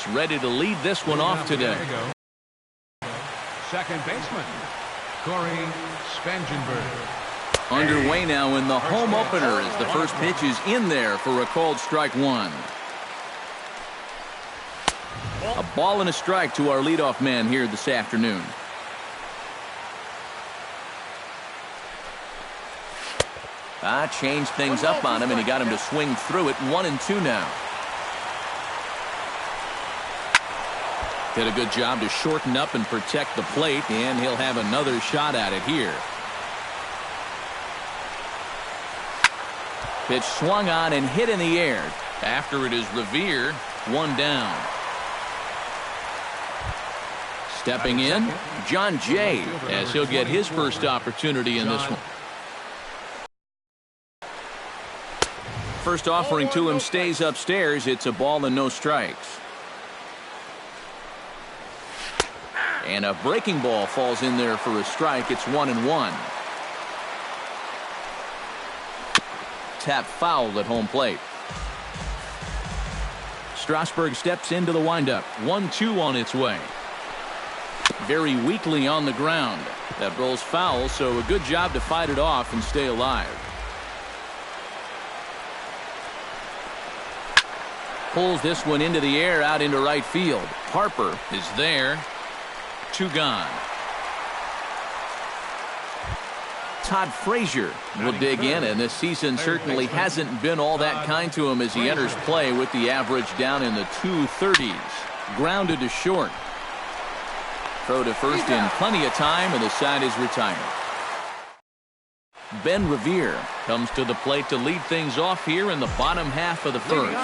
base, ready to lead this one off today. Second baseman, Corey Spangenberg. Underway now in the home opener as the first pitch is in there for a called strike one. A ball and a strike to our leadoff man here this afternoon. Changed things up on him, and he got him to swing through it. 1-2 now. Did a good job to shorten up and protect the plate, and he'll have another shot at it here. Pitch swung on and hit in the air. After it is Revere, one down. Stepping in, John Jay, as he'll get his first opportunity in this one. First offering to him stays upstairs. It's a ball and no strikes. And a breaking ball falls in there for a strike. It's 1-1. Tap fouled at home plate. Strasburg steps into the windup. 1-2 on its way. Very weakly on the ground. That rolls foul, so a good job to fight it off and stay alive. Pulls this one into the air out into right field. Harper is there. 2 gone. Todd Frazier will dig in, and this season certainly hasn't been all that kind to him as he enters play with the average down in the 230s. Grounded to short. Throw to first in plenty of time, and the side is retired. Ben Revere comes to the plate to lead things off here in the bottom half of the first.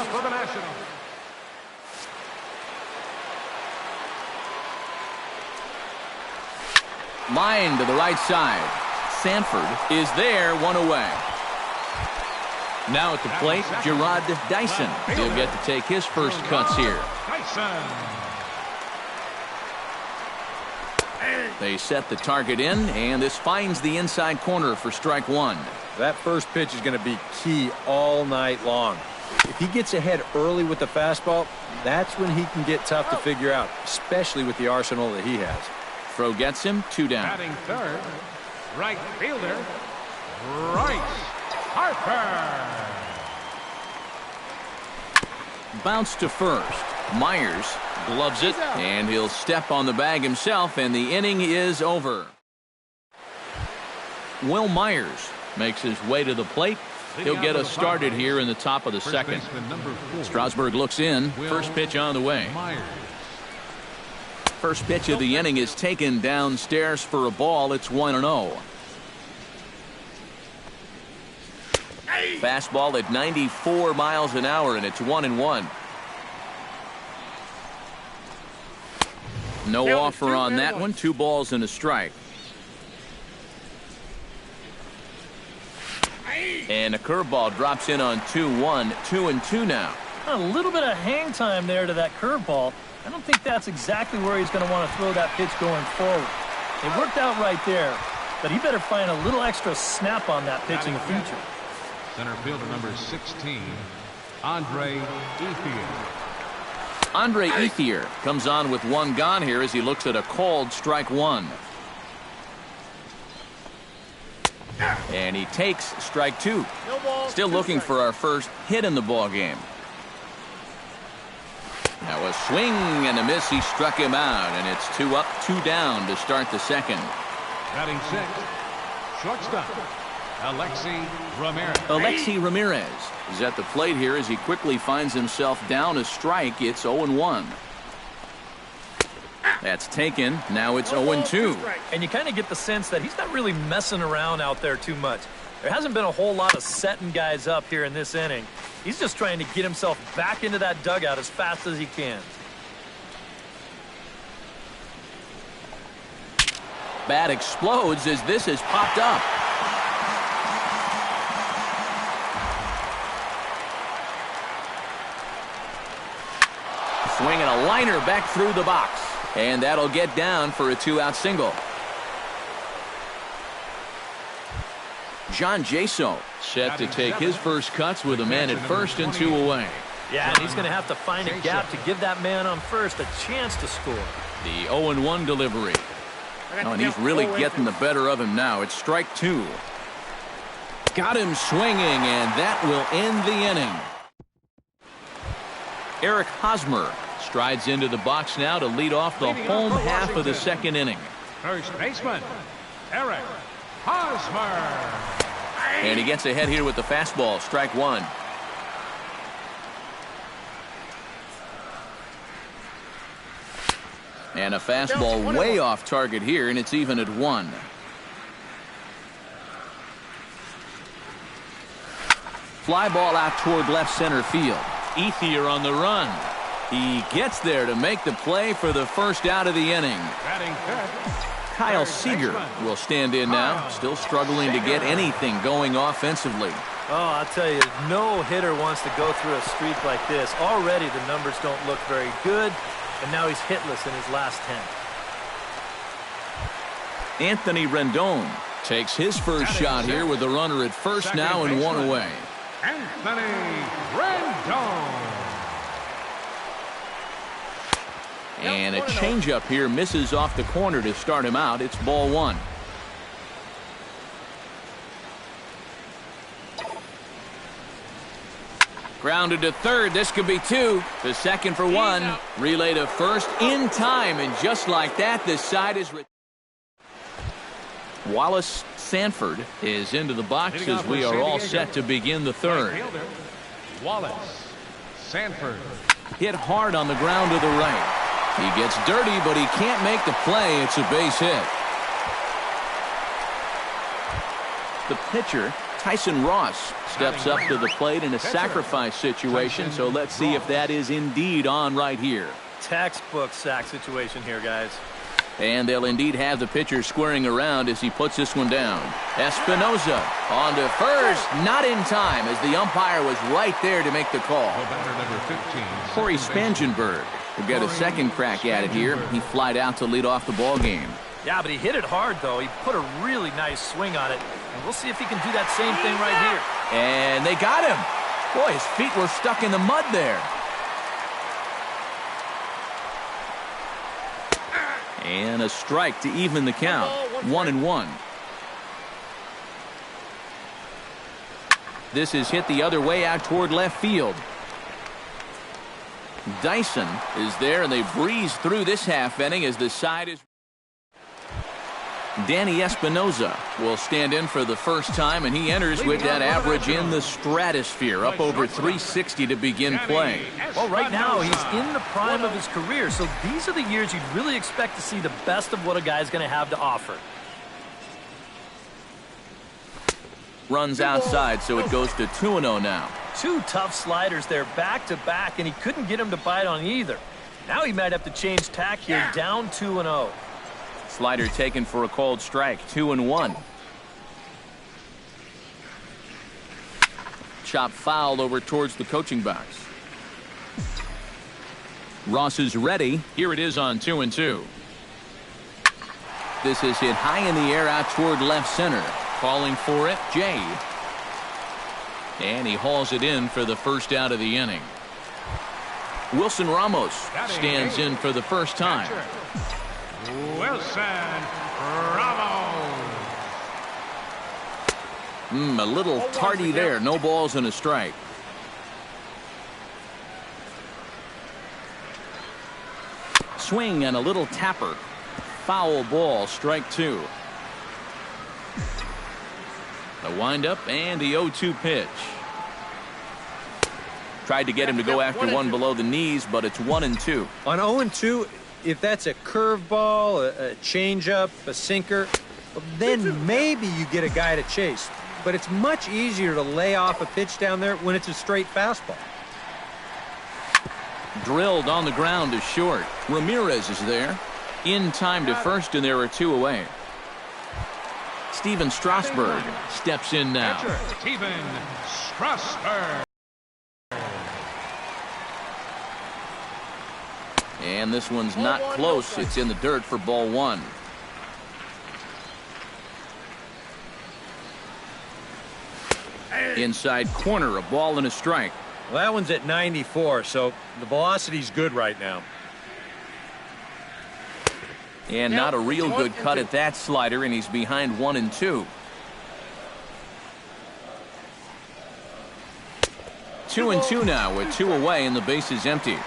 Line to the right side. Sanford is there, one away. Now at the plate, Gerard Dyson. He'll get to take his first cuts here. They set the target in, and this finds the inside corner for strike one. That first pitch is going to be key all night long. If he gets ahead early with the fastball, that's when he can get tough to figure out, especially with the arsenal that he has. Throw gets him, 2 down. Batting third, right fielder, Bryce Harper. Bounce to first. Myers gloves it, and he'll step on the bag himself, and the inning is over. Will Myers makes his way to the plate. He'll get us started here in the top of the second. Strasburg looks in. First pitch on the way. First pitch of the inning is taken downstairs for a ball. It's 1-0. Fastball at 94 miles an hour, and it's 1-1. No offer on that one. 2 balls and a strike. And a curveball drops in on 2-1. 2-2 now. A little bit of hang time there to that curveball. I don't think that's exactly where he's going to want to throw that pitch going forward. It worked out right there, but he better find a little extra snap on that pitch in the future. Center fielder number 16, Andre Ethier. Andre Ethier comes on with 1 gone here as he looks at a called strike one. And he takes strike 2. Still looking for our first hit in the ball game. Now a swing and a miss. He struck him out, and it's 2 up, 2 down to start the second. Batting 6, shortstop, Alexi Ramirez is at the plate here as he quickly finds himself down a strike. It's 0-1. That's taken. Now it's 0-2. And you kind of get the sense that he's not really messing around out there too much. There hasn't been a whole lot of setting guys up here in this inning. He's just trying to get himself back into that dugout as fast as he can. Bat explodes as this has popped up. Swinging a liner back through the box. And that'll get down for a 2-out single. John Jaso set to take his first cuts with a man at first and 2 away. Yeah, and he's going to have to find a gap to give that man on first a chance to score. The 0-1 delivery. Oh, and he's really getting the better of him now. It's strike two. Got him swinging, and that will end the inning. Eric Hosmer strides into the box now to lead off the home half of the second inning. First baseman, Eric Hosmer. And he gets ahead here with the fastball. Strike one. And a fastball way off target here, and it's even at one. Fly ball out toward left center field. Ethier on the run. He gets there to make the play for the first out of the inning. Batting fifth, Kyle Seager will stand in now, still struggling to get anything going offensively. Oh, I'll tell you, no hitter wants to go through a streak like this. Already the numbers don't look very good, and now he's hitless in his last 10. Anthony Rendon takes his first shot here with a runner at first now and one away. Anthony Rendon. And a changeup here misses off the corner to start him out. It's ball one. Grounded to third. This could be two. To second for one. Relay to first in time. And just like that, this side is... Wallace Sanford is into the box as we are all set to begin the third. Wallace Sanford. Hit hard on the ground to the right. He gets dirty, but he can't make the play. It's a base hit. The pitcher, Tyson Ross, steps up to the plate in a sacrifice situation, so let's see if that is indeed on right here. Textbook sack situation here, guys. And they'll indeed have the pitcher squaring around as he puts this one down. Espinoza on to first, not in time, as the umpire was right there to make the call. Number 15. Corey Spangenberg will get a second crack at it here. He flied out to lead off the ball game. Yeah, but he hit it hard, though. He put a really nice swing on it, and we'll see if he can do that same thing right here. And they got him. Boy, his feet were stuck in the mud there. And a strike to even the count. 1-1. This is hit the other way out toward left field. Dyson is there, and they breeze through this half inning as the side is... Danny Espinoza will stand in for the first time, and he enters with that average in the stratosphere, up over 360 to begin play. Well, right now he's in the prime of his career, so these are the years you'd really expect to see the best of what a guy's going to have to offer. Runs outside, so it goes to 2-0 now. Two tough sliders there back-to-back, and he couldn't get him to bite on either. Now he might have to change tack here, down 2-0. Slider taken for a called strike. 2-1. Chop foul over towards the coaching box. Ross is ready. Here it is on 2-2. This is hit high in the air out toward left center. Calling for it, Jay. And he hauls it in for the first out of the inning. Wilson Ramos stands in for the first time. Wilson Ramos. A little tardy there. No balls and a strike. Swing and a little tapper. Foul ball, strike two. A windup and the 0-2 pitch. Tried to get him to go after one below the knees, but it's 1-2. On 0-2, if that's a curveball, a changeup, a sinker, then maybe you get a guy to chase. But it's much easier to lay off a pitch down there when it's a straight fastball. Drilled on the ground to short. Ramirez is there. In time to first, and there are two away. Steven Strasburg steps in now. Steven Strasburg. And this one's not close. It's in the dirt for ball one. Inside corner, a ball and a strike. Well, that one's at 94, so the velocity's good right now. And not a real good cut at that slider, and he's behind 1-2. 2-2 now with 2 away and the base is empty.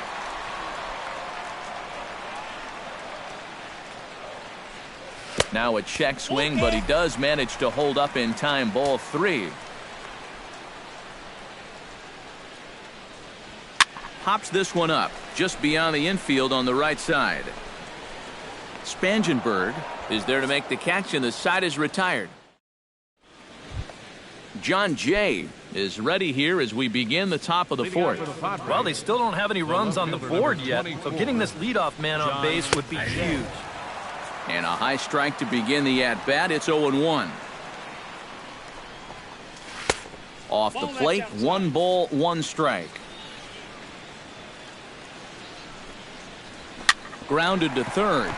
Now a check swing, but he does manage to hold up in time. Ball 3. Pops this one up just beyond the infield on the right side. Spangenberg is there to make the catch, and the side is retired. John Jay is ready here as we begin the top of the 4th. Well, they still don't have any runs on the board yet, so getting this leadoff man on base would be huge. And a high strike to begin the at-bat. It's 0-1. Off the plate, 1 ball, 1 strike. Grounded to third.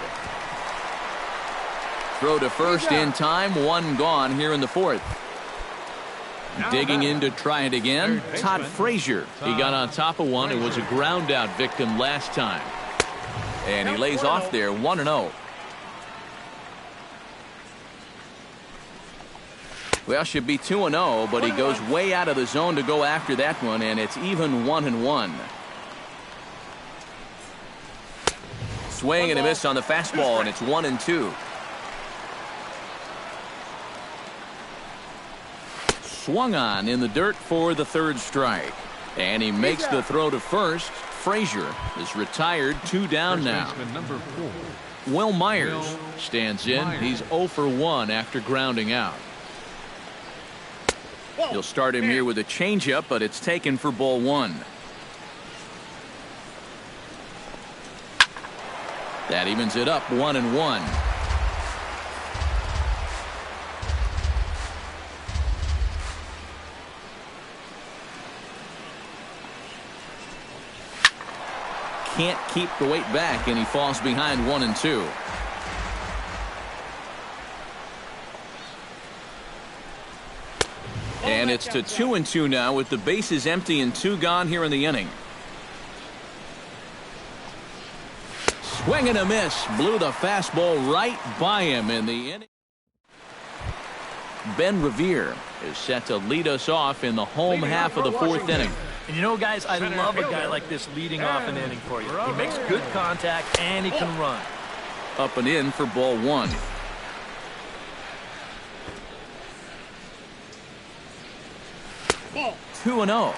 Throw to first in time. 1 gone here in the 4th. Digging in to try it again. Todd Frazier. He got on top of one. It was a ground out victim last time. And he lays off there 1-0. Well, should be 2-0, but he goes way out of the zone to go after that one, and it's even 1-1. Swing and a miss on the fastball, and it's 1-2. Swung on in the dirt for the 3rd strike. And he makes the throw to first. Frazier is retired, 2 down now. Will Myers stands in. He's 0 for 1 after grounding out. He'll start him here with a changeup, but it's taken for ball 1. That evens it up 1-1. Can't keep the weight back, and he falls behind 1-2. And it's to 2-2 now with the bases empty and 2 gone here in the inning. Swing and a miss. Blew the fastball right by him in the inning. Ben Revere is set to lead us off in the home half of the 4th inning. And you know, guys, I love a guy like this leading off an inning for you. He makes good contact and he can run. Up and in for ball 1. Ball. 2-0.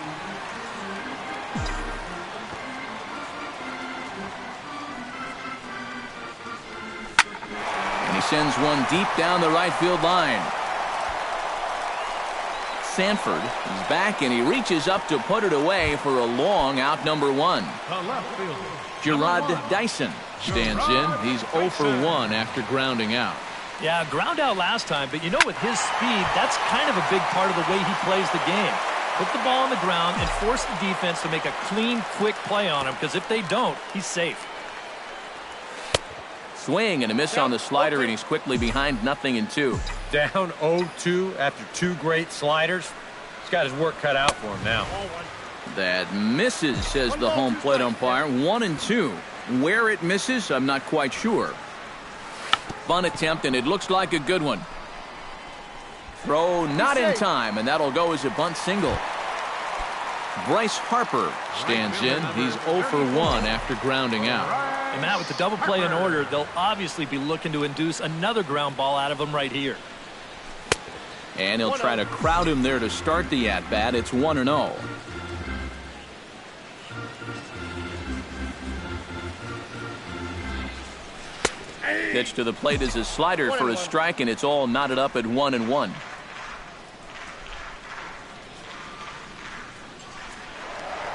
And he sends one deep down the right field line. Sanford is back, and he reaches up to put it away for a long out number 1. Gerard Dyson stands in. He's 0 for 1 after grounding out. Yeah, ground out last time, but you know, with his speed, that's kind of a big part of the way he plays the game. Put the ball on the ground and force the defense to make a clean, quick play on him, because if they don't, he's safe. Swing and a miss on the slider, and he's quickly behind 0-2. Down 0-2 after 2 great sliders. He's got his work cut out for him now. That misses, says the home plate umpire. 1-2. Where it misses, I'm not quite sure. Bunt attempt, and it looks like a good one. Throw not in time, and that'll go as a bunt single. Bryce Harper stands in. He's 0 for 1 after grounding out. And Matt, with the double play in order, they'll obviously be looking to induce another ground ball out of him right here. And he'll try to crowd him there to start the at-bat. It's 1-0. Pitch to the plate is a slider for a strike, and it's all knotted up at 1-1.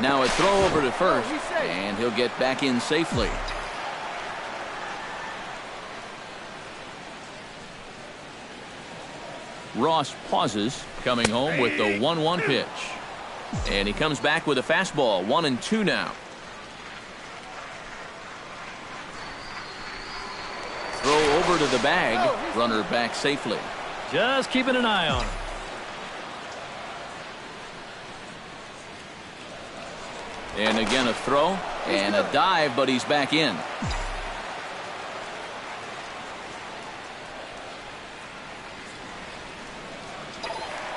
Now a throw over to first, and he'll get back in safely. Ross pauses, coming home with the 1-1 pitch. And he comes back with a fastball. 1-2 now. Throw over to the bag. Runner back safely. Just keeping an eye on him. And again a throw and a dive, but he's back in.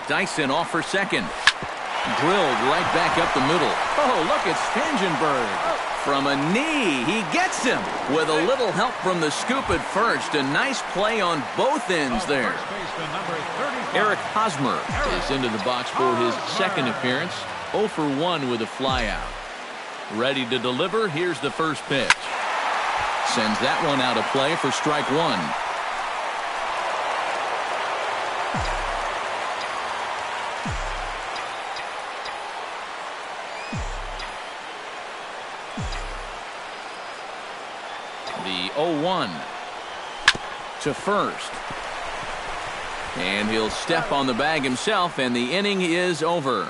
Dyson off for second. Drilled right back up the middle. Oh, look at Spangenberg. From a knee, he gets him with a little help from the scoop at first. A nice play on both ends there. Eric Hosmer is into the box for his second appearance. 0 for 1 with a flyout. Ready to deliver. Here's the first pitch. Sends that one out of play for strike one. The 0-1 to first. And he'll step on the bag himself, and the inning is over.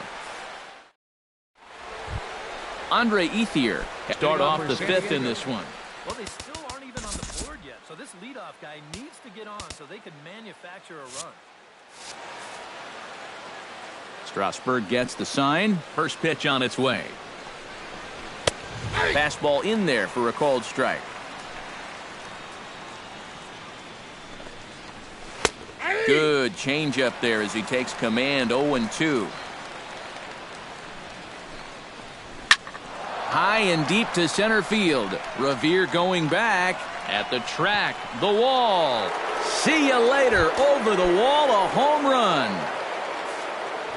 Andre Ethier start off the fifth in this one. Well, they still aren't even on the board yet, so this leadoff guy needs to get on so they can manufacture a run. Strasburg gets the sign. First pitch on its way. Fastball in there for a called strike. Good changeup there as he takes command. 0-2. High and deep to center field. Revere going back at the track. The wall. See you later. Over the wall. A home run.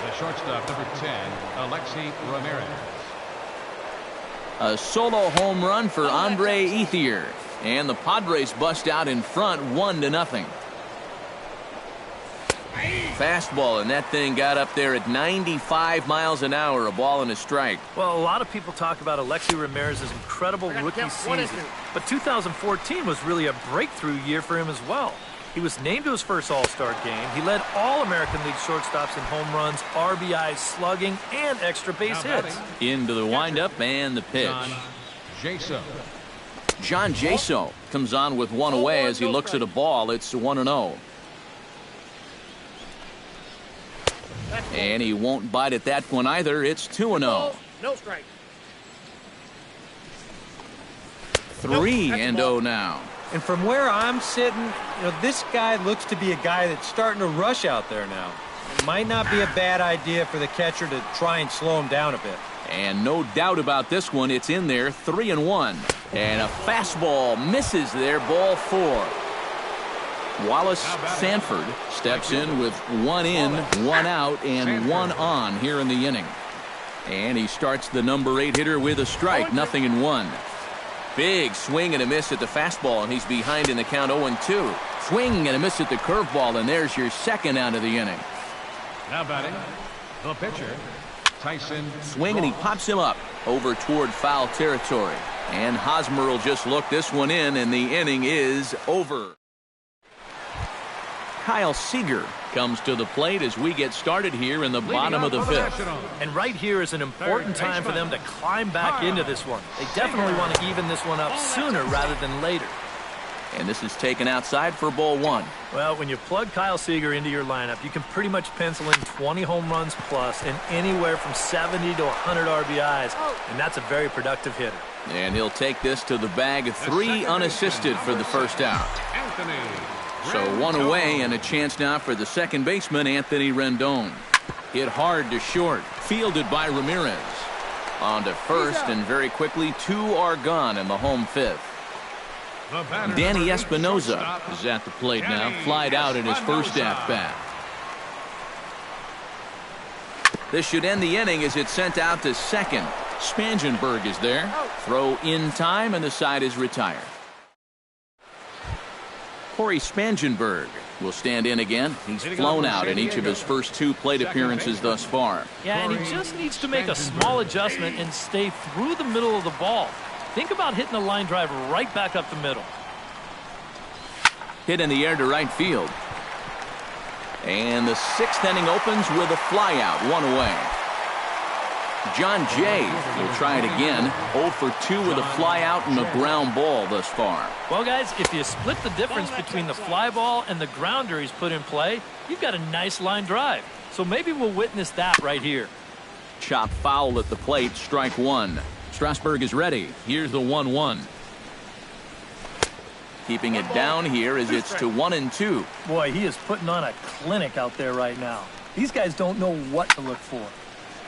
The shortstop, number 10, Alexi Ramirez. A solo home run for Andre Ethier. And the Padres bust out in front 1-0. Fastball, and that thing got up there at 95 miles an hour, a ball and a strike. Well, a lot of people talk about Alexi Ramirez's incredible rookie season, but 2014 was really a breakthrough year for him as well. He was named to his first All-Star game. He led all American League shortstops in home runs, RBIs, slugging, and extra base hits. Into the windup and the pitch. John Jaso comes on with one away as he looks at a ball. It's 1-0. And he won't bite at that one either. It's 2-0. No strike. 3-0 now. And from where I'm sitting, this guy looks to be a guy that's starting to rush out there now. It might not be a bad idea for the catcher to try and slow him down a bit. And no doubt about this one. It's in there. 3-1. And a fastball misses there. Ball 4. Wallace Sanford steps in with 1 in, 1 out, and 1 on here in the inning. And he starts the number 8 hitter with a strike. 0-1. Big swing and a miss at the fastball, and he's behind in the count. 0-2. Swing and a miss at the curveball, and there's your second out of the inning. Now batting, the pitcher, Tyson. Swing, and he pops him up over toward foul territory. And Hosmer will just look this one in, and the inning is over. Kyle Seager comes to the plate as we get started here in the bottom of the fifth. And right here is an important time for them to climb back into this one. They definitely want to even this one up sooner rather than later. And this is taken outside for ball 1. Well, when you plug Kyle Seager into your lineup, you can pretty much pencil in 20 home runs plus and anywhere from 70 to 100 RBIs, and that's a very productive hitter. And he'll take this to the bag. 3 unassisted for the first out. So 1 away and a chance now for the second baseman, Anthony Rendon. Hit hard to short, fielded by Ramirez. On to first, and very quickly 2 are gone in the home fifth. Danny Espinoza is at the plate now, flied out in his first at-bat. This should end the inning as it's sent out to second. Spangenberg is there. Throw in time, and the side is retired. Corey Spangenberg will stand in again. He's flown out in each of his first 2 plate appearances thus far. Yeah, and he just needs to make a small adjustment and stay through the middle of the ball. Think about hitting a line drive right back up the middle. Hit in the air to right field. And the 6th inning opens with a flyout, 1 away. John Jay will try it again. 0 for 2 with a flyout and a ground ball thus far. Well, guys, if you split the difference between the fly ball and the grounder he's put in play, you've got a nice line drive. So maybe we'll witness that right here. Chop foul at the plate, strike 1. Strasburg is ready. Here's the 1-1. Keeping it down here as it's to 1-2. Boy, he is putting on a clinic out there right now. These guys don't know what to look for.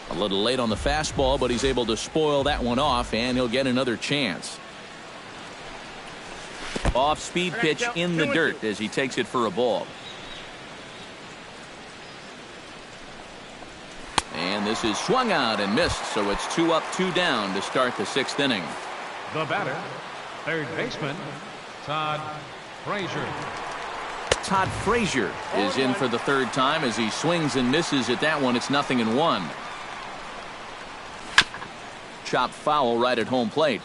A little late on the fastball, but he's able to spoil that one off, and he'll get another chance. Off-speed pitch in the dirt as he takes it for a ball. And this is swung out and missed, so it's 2 up, 2 down to start the 6th inning. The batter, third baseman, Todd Frazier. Todd Frazier is in for the 3rd time as he swings and misses at that one. It's 0-1. Chopped foul right at home plate.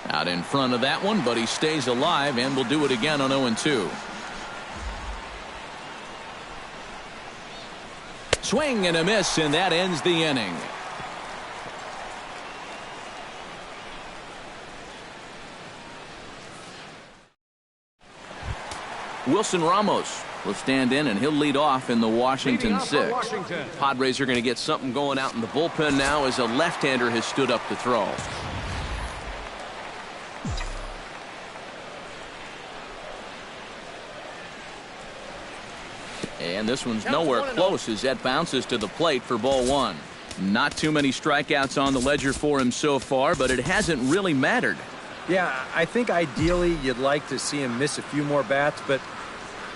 Out in front of that one, but he stays alive and will do it again on 0-2. Swing and a miss, and that ends the inning. Wilson Ramos will stand in, and he'll lead off in the Washington 6th. Padres are going to get something going out in the bullpen now as a left-hander has stood up to throw. And this one's nowhere close as that bounces to the plate for ball 1. Not too many strikeouts on the ledger for him so far, but it hasn't really mattered. Yeah, I think ideally you'd like to see him miss a few more bats, but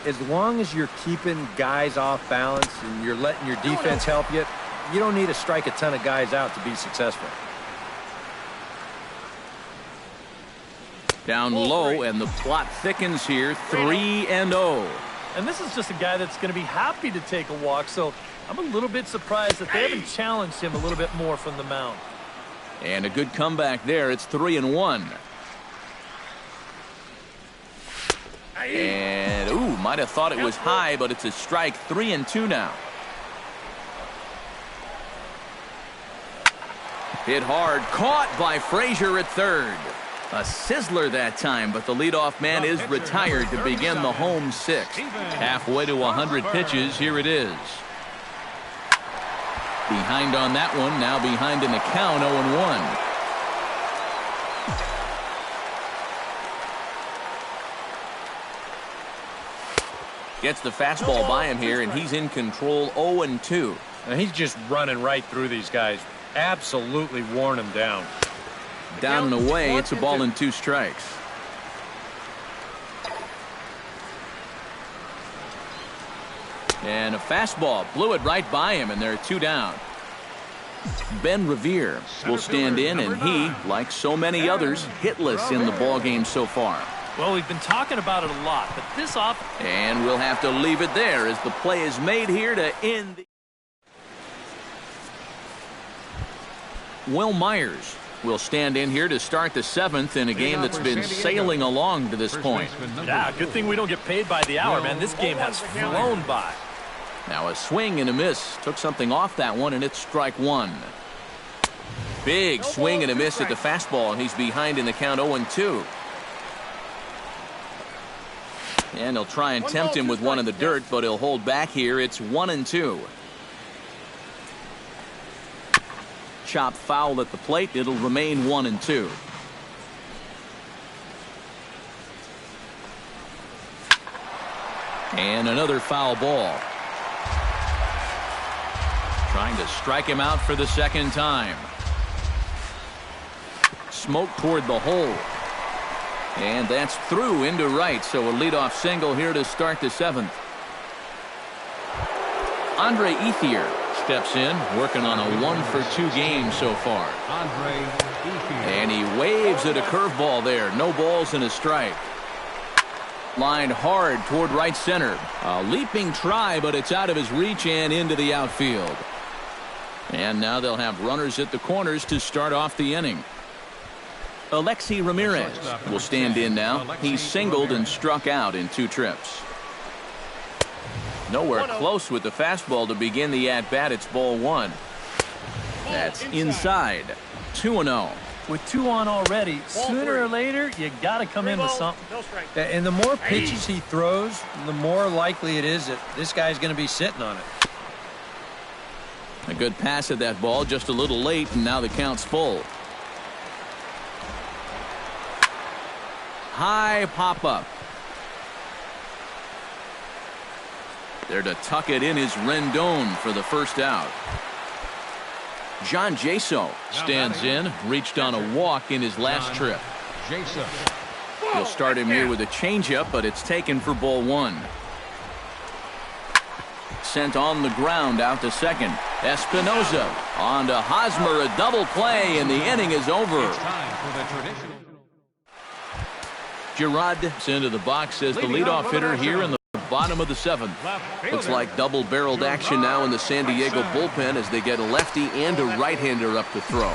as long as you're keeping guys off balance and you're letting your defense help you, you don't need to strike a ton of guys out to be successful. Down low, and the plot thickens here, 3-0. And this is just a guy that's going to be happy to take a walk, so I'm a little bit surprised that they haven't challenged him a little bit more from the mound. And a good comeback there. It's 3-1. And, ooh, might have thought it was high, but it's a strike. 3-2 now. Hit hard, caught by Frazier at 3rd. A sizzler that time, but the leadoff man is retired to begin the home 6th. Halfway to 100 pitches, here it is. Behind on that one, now behind in the count, 0-1. Gets the fastball by him here, and he's in control, 0-2. And he's just running right through these guys. Absolutely worn them down. Down and away, it's a ball and 2 strikes. And a fastball blew it right by him, and there are 2 down. Ben Revere will stand in, and he, like so many others, hitless in the ballgame so far. Well, we've been talking about it a lot, but this off. And we'll have to leave it there as the play is made here to end the. Will Myers will stand in here to start the 7th in a game that's been sailing along to this point. Yeah, good thing we don't get paid by the hour, man. This game has flown by. Now a swing and a miss. Took something off that one, and it's strike 1. Big swing and a miss at the fastball, and he's behind in the count, 0-2. And he'll try and tempt him with one in the dirt, but he'll hold back here. It's 1-2. Chopped foul at the plate. It'll remain 1-2. And another foul ball. Trying to strike him out for the 2nd time. Smoke toward the hole. And that's through into right, so a leadoff single here to start the 7th. Andre Ethier steps in, working on a 1-for-2 game so far. And he waves at a curveball there. No balls and a strike. Lined hard toward right center. A leaping try, but it's out of his reach and into the outfield. And now they'll have runners at the corners to start off the inning. Alexi Ramirez will stand in now. He's singled and struck out in 2 trips. Nowhere close with the fastball to begin the at-bat. It's ball 1. That's inside. 2-0. With 2 on already, sooner or later, you got to come in with something. And the more pitches he throws, the more likely it is that this guy's going to be sitting on it. A good pass at that ball, just a little late, and now the count's full. High pop-up. There to tuck it in is Rendon for the first out. John Jaso stands in, reached on a walk in his last trip. He'll start him here with a changeup, but it's taken for ball 1. Sent on the ground out to second. Espinosa on to Hosmer, a double play, and the inning is over. Girard into the box as the leadoff hitter here in the bottom of the 7th. Looks like double-barreled action now in the San Diego bullpen as they get a lefty and a right-hander up to throw.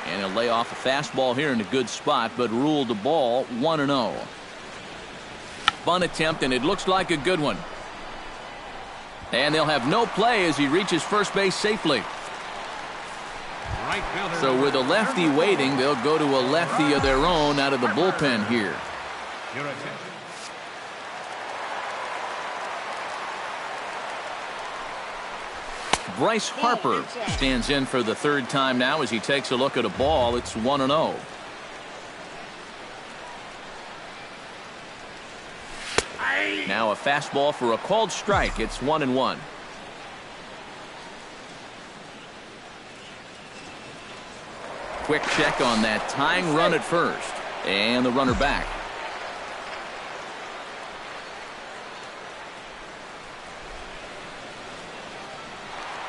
And he'll lay off a fastball here in a good spot, but ruled the ball 1-0. Bunt attempt, and it looks like a good one. And they'll have no play as he reaches first base safely. So with a lefty waiting, they'll go to a lefty of their own out of the bullpen here. Bryce Harper stands in for the 3rd time now as he takes a look at a ball. It's 1-0. Now a fastball for a called strike. It's 1-1. Quick check on that tying run at first. And the runner back.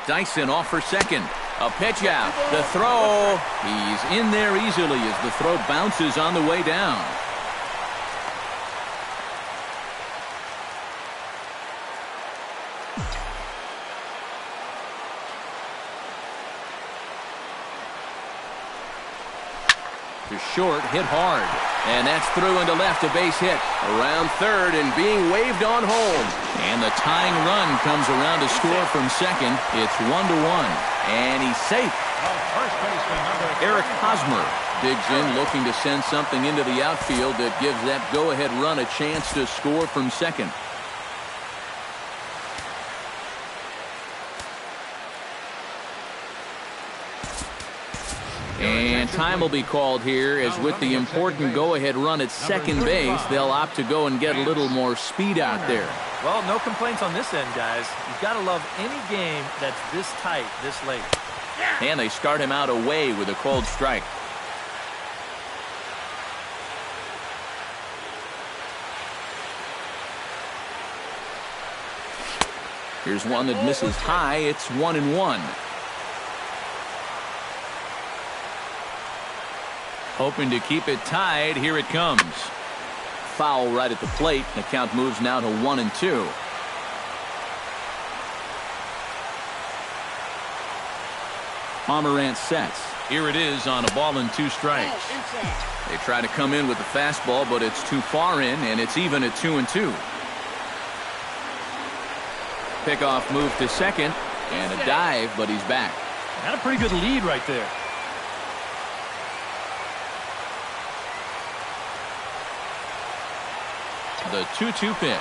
Dyson off for second. A pitch out. The throw. He's in there easily as the throw bounces on the way down. To short, hit hard. And that's through into left, a base hit. Around third and being waved on home. And the tying run comes around to score from second. It's 1-1. And he's safe. Eric Hosmer digs in, looking to send something into the outfield that gives that go-ahead run a chance to score from second. And time will be called here as with the important go-ahead run at second base, they'll opt to go and get a little more speed out there. Well, no complaints on this end, guys. You've got to love any game that's this tight, this late. And they start him out away with a called strike. Here's one that misses high. It's 1-1. Hoping to keep it tied. Here it comes. Foul right at the plate. The count moves now to 1-2. Pomerantz sets. Here it is on a ball and 2 strikes. They try to come in with the fastball, but it's too far in, and it's even at 2-2. Pickoff move to second, and a dive, but he's back. Got a pretty good lead right there. The 2-2 pitch.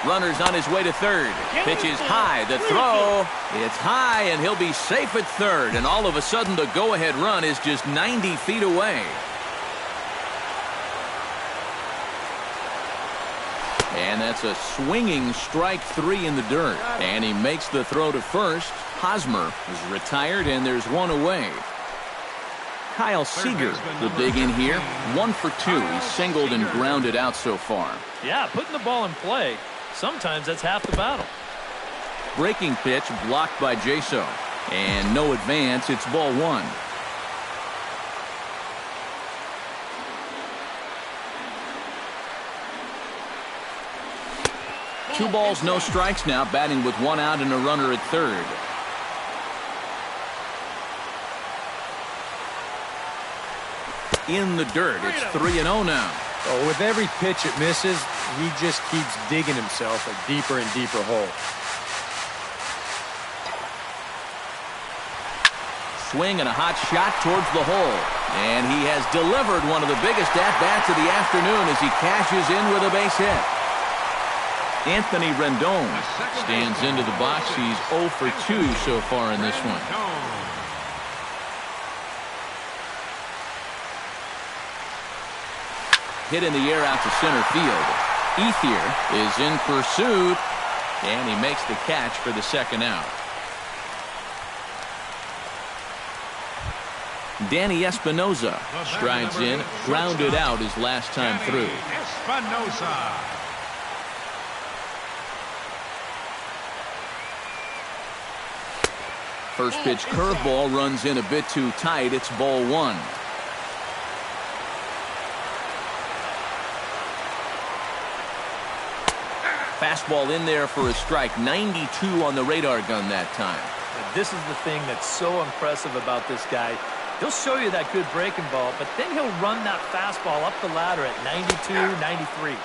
Runner's on his way to third. Pitch is high. The throw. It's high, and he'll be safe at third. And all of a sudden, the go-ahead run is just 90 feet away. And that's a swinging strike 3 in the dirt. And he makes the throw to first. Hosmer is retired, and there's one away. Kyle Seager will dig in here. 1 for 2. He's singled and grounded out so far. Yeah, putting the ball in play. Sometimes that's half the battle. Breaking pitch blocked by Jaso. And no advance. It's ball 1. Two balls, no strikes now, batting with 1 out and a runner at third. In the dirt. It's 3-0 now. Oh, with every pitch it misses, he just keeps digging himself a deeper and deeper hole. swing and a hot shot towards the hole. And he has delivered one of the biggest at-bats of the afternoon as he cashes in with a base hit. Anthony Rendon stands into the box. He's 0 for 2 so far in this one. Hit in the air out to center field. Ethier is in pursuit, and he makes the catch for the second out. Danny Espinosa strides in, grounded out his last time through. Espinosa. First pitch curveball runs in a bit too tight. It's ball one. Fastball in there for a strike. 92 on the radar gun that time. This is the thing that's so impressive about this guy. He'll show you that good breaking ball, but then he'll run that fastball up the ladder at 92, 93.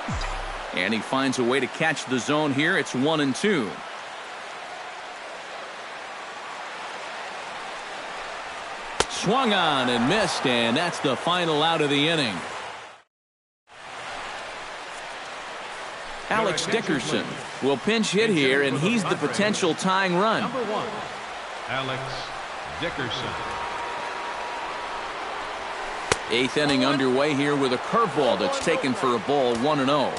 And he finds a way to catch the zone here. It's 1-2. Swung on and missed, and that's the final out of the inning. Alex Dickerson will pinch hit here, and he's the potential tying run. Number 1, Alex Dickerson. 8th inning underway here with a curveball that's taken for a ball, 1-0.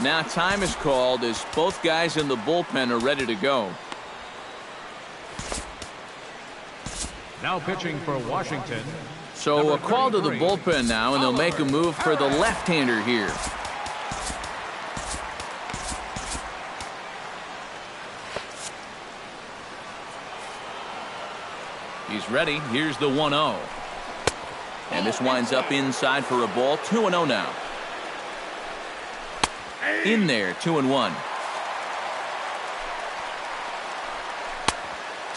Now time is called as both guys in the bullpen are ready to go. Now pitching for Washington. So a call to the bullpen now, and they'll make a move for the left-hander here. He's ready. Here's the 1-0. And this winds up inside for a ball. 2-0 now. In there, 2-1.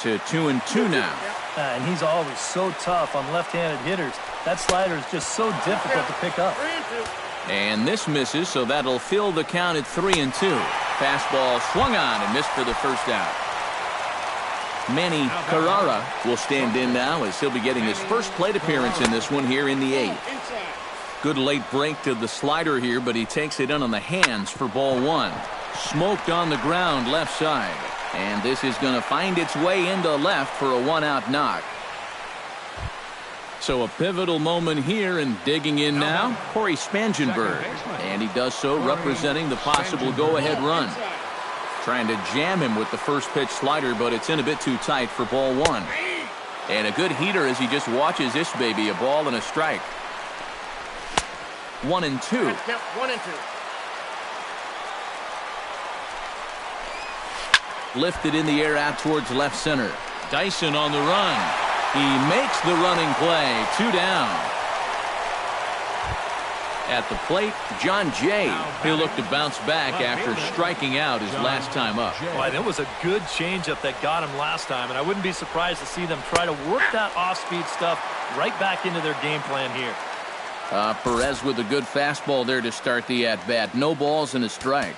To 2-2 now. And he's always so tough on left-handed hitters. That slider is just so difficult to pick up. And this misses, so that'll fill the count at 3-2. Fastball swung on and missed for the first out. Manny Carrara will stand in now as he'll be getting his first plate appearance in this one here in the 8th. Good late break to the slider here, but he takes it in on the hands for ball one. Smoked on the ground left side. And this is going to find its way into left for a one-out knock. So a pivotal moment here, and digging in now, Corey Spangenberg. And he does so representing the possible go-ahead run. Trying to jam him with the first pitch slider, but it's in a bit too tight for ball one. And a good heater as he just watches this baby, a ball and a strike. 1-2. Yep, 1-2. Lifted in the air out towards left center. Dyson on the run. He makes the running play. 2 down. At the plate, John Jay. He'll look to bounce back after striking out his last time up. Boy, that was a good changeup that got him last time, and I wouldn't be surprised to see them try to work that off-speed stuff right back into their game plan here. Perez with a good fastball there to start the at-bat. No balls and a strike.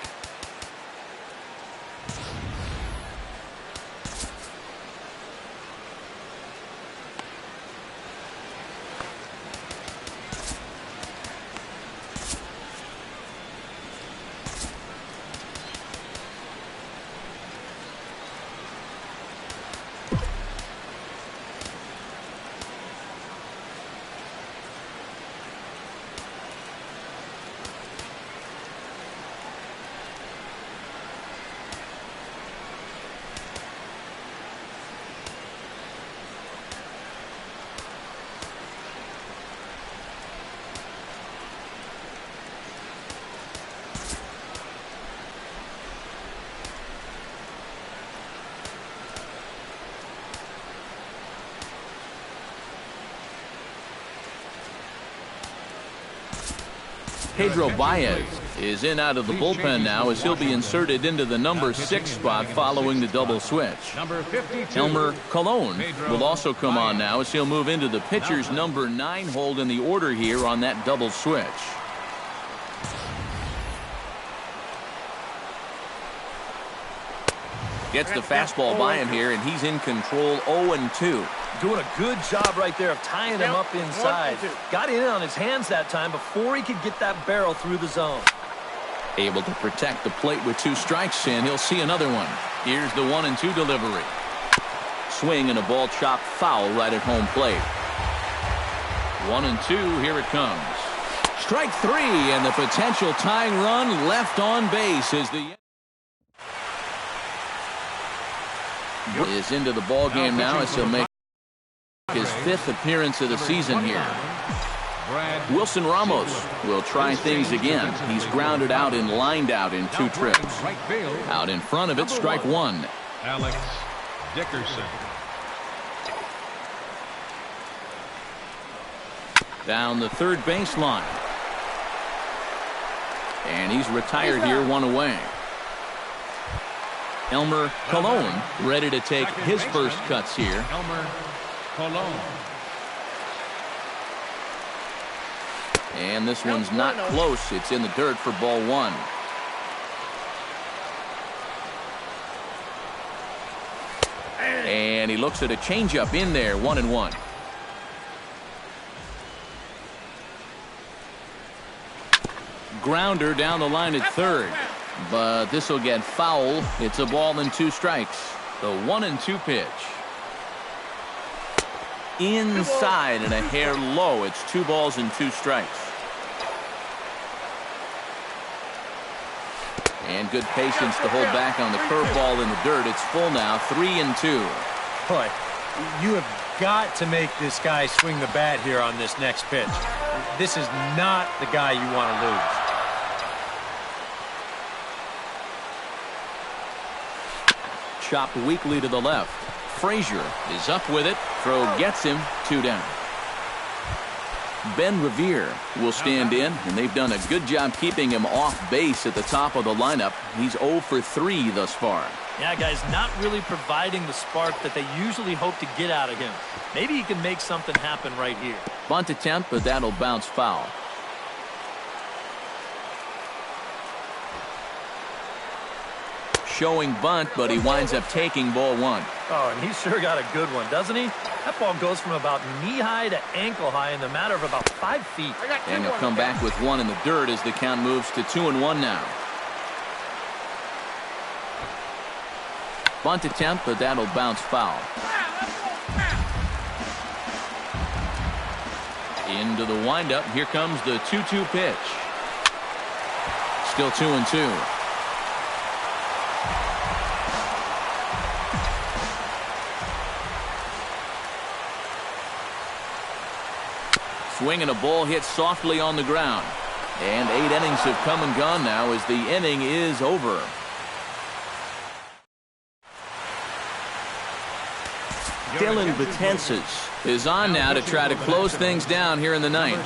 Pedro Baez is in out of the bullpen now as he'll be inserted into the number 6 spot following the double switch. Elmer Colon will also come on now as he'll move into the pitcher's number 9 hold in the order here on that double switch. Gets the fastball by him here, and he's in control. 0-2. Doing a good job right there of tying him up inside. Got in on his hands that time before he could get that barrel through the zone. Able to protect the plate with 2 strikes, and he'll see another one. Here's the 1-2 delivery. Swing and a ball chopped foul right at home plate. 1-2, here it comes. Strike 3, and the potential tying run left on base as the is into the ball game now as he'll make his 5th appearance of the season here. Wilson Ramos will try things again. He's grounded out and lined out in 2 trips. Out in front of it, strike 1. Alex Dickerson. Down the third baseline. And he's retired here, 1 away. Elmer Colon ready to take his first cuts here. Elmer Colon. And this one's not close. It's in the dirt for ball 1. And he looks at a changeup in there, 1-1. Grounder down the line at third. But this will get foul. It's a ball and 2 strikes. The 1-2 pitch. Inside and a hair low. It's 2 balls and 2 strikes. And good patience to hold back on the curveball in the dirt. It's full now, 3-2. Boy, you have got to make this guy swing the bat here on this next pitch. This is not the guy you want to lose. Chopped weakly to the left. Frazier is up with it. Throw gets him. 2 down. Ben Revere will stand in, and they've done a good job keeping him off base at the top of the lineup. He's 0 for 3 thus far. Yeah, guys, not really providing the spark that they usually hope to get out of him. Maybe he can make something happen right here. Bunt attempt, but that'll bounce foul. Showing bunt, but he winds up taking ball 1. Oh, and he's sure got a good one, doesn't he? That ball goes from about knee-high to ankle-high in the matter of about 5 feet. And he'll come back with 1 in the dirt as the count moves to 2-1 now. Bunt attempt, but that'll bounce foul. Into the windup. Here comes the 2-2 pitch. Still 2-2. Swing and a ball hit softly on the ground. And 8 innings have come and gone now as the inning is over. Dylan Betances is on now to try to close things down here in the ninth.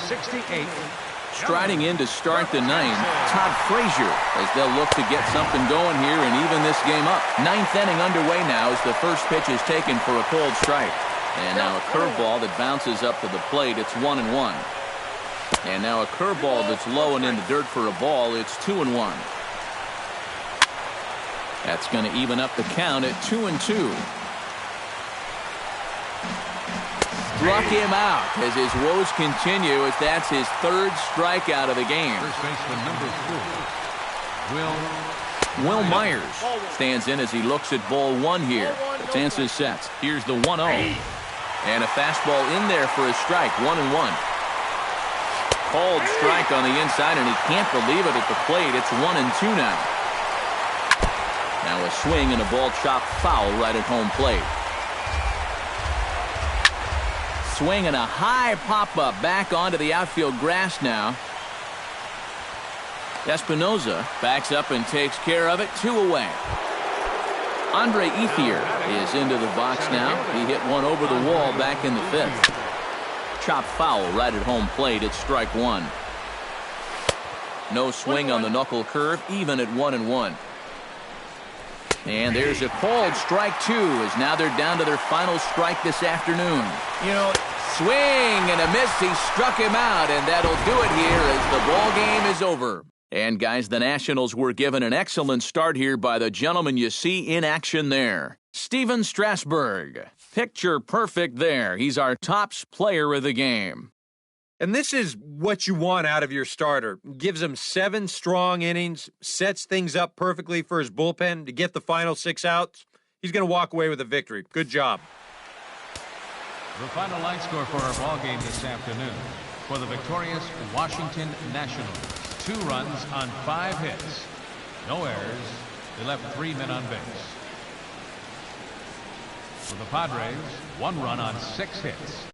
Striding in to start the ninth, Todd Frazier, as they'll look to get something going here and even this game up. 9th inning underway now as the first pitch is taken for a cold strike. And now a curveball that bounces up to the plate. It's 1-1. And now a curveball that's low and in the dirt for a ball. It's 2-1. That's going to even up the count at 2-2. Struck him out as his woes continue as that's his 3rd strikeout of the game. First baseman number 4, Will Myers stands in as he looks at ball 1 here. Betances sets. Here's the 1-0. And a fastball in there for a strike. 1-1. Called strike on the inside, and he can't believe it at the plate. It's 1-2 now. Now a swing and a ball chopped foul right at home plate. Swing and a high pop-up back onto the outfield grass now. Espinoza backs up and takes care of it. 2 away. Andre Ethier is into the box now. He hit one over the wall back in the 5th. Chopped foul right at home plate. It's strike 1. No swing on the knuckle curve, even at 1-1. And there's a called strike 2 as now they're down to their final strike this afternoon. You know, swing and a miss. He struck him out, and that'll do it here as the ball game is over. And guys, the Nationals were given an excellent start here by the gentleman you see in action there, Steven Strasburg. Picture perfect there. He's our tops player of the game. And this is what you want out of your starter. Gives him 7 strong innings, sets things up perfectly for his bullpen to get the final 6 outs. He's going to walk away with a victory. Good job. The final line score for our ball game this afternoon. For the victorious Washington Nationals, 2 runs on 5 hits. No errors. They left 3 men on base. For the Padres, 1 run on 6 hits.